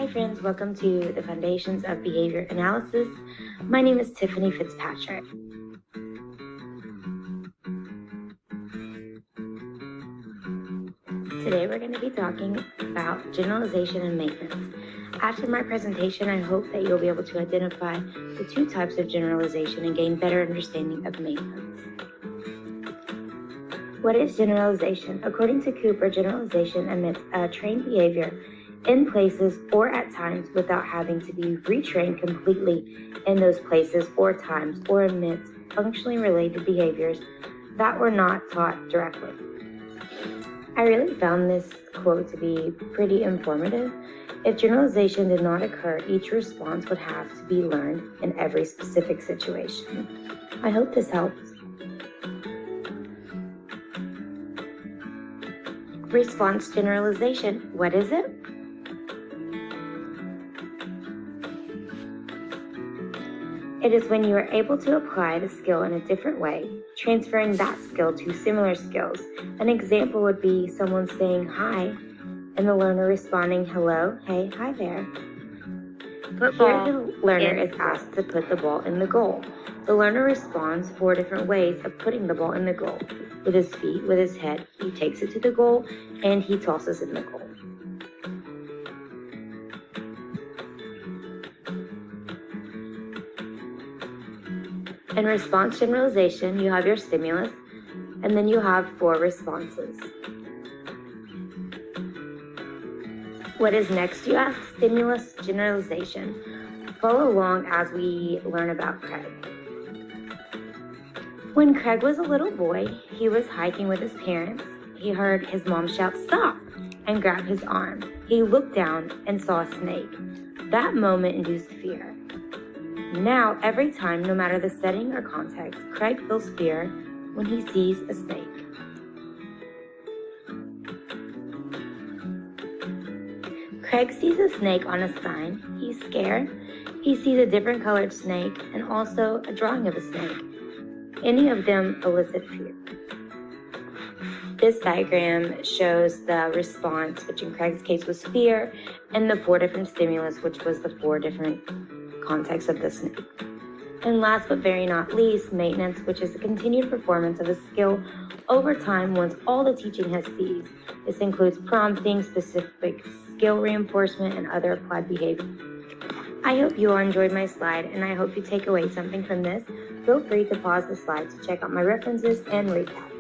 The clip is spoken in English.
Hi friends, welcome to the Foundations of Behavior Analysis. My name is Tiffany Fitzpatrick. Today we're going to be talking about generalization and maintenance. After my presentation, I hope that you'll be able to identify the two types of generalization and gain better understanding of maintenance. What is generalization? According to Cooper, generalization admits a trained behavior in places or at times without having to be retrained completely in those places or times, or admits functionally related behaviors that were not taught directly. I really found this quote to be pretty informative. If generalization did not occur, each response would have to be learned in every specific situation. I hope this helps. Response generalization. What is it? It is when you are able to apply the skill in a different way, transferring that skill to similar skills. An example would be someone saying hi and the learner responding hello, hey, hi there. Here the learner is asked to put the ball in the goal. The learner responds 4 different ways of putting the ball in the goal. With his feet, with his head, he takes it to the goal, and he tosses in the goal. In response generalization, you have your stimulus, and then you have 4 responses. What is next, you ask? Stimulus generalization. Follow along as we learn about Craig. When Craig was a little boy, he was hiking with his parents. He heard his mom shout, "Stop!" and grab his arm. He looked down and saw a snake. That moment induced fear. Now, every time, no matter the setting or context, Craig feels fear when he sees a snake. Craig sees a snake on a sign. He's scared. He sees a different colored snake and also a drawing of a snake. Any of them elicit fear. This diagram shows the response, which in Craig's case was fear, and the 4 different stimulus, which was the 4 different contexts of the snake. And last but very not least, maintenance, which is the continued performance of a skill over time once all the teaching has ceased. This includes prompting, specific skill reinforcement, and other applied behavior. I hope you all enjoyed my slide, and I hope you take away something from this. Feel free to pause the slide to check out my references and recap.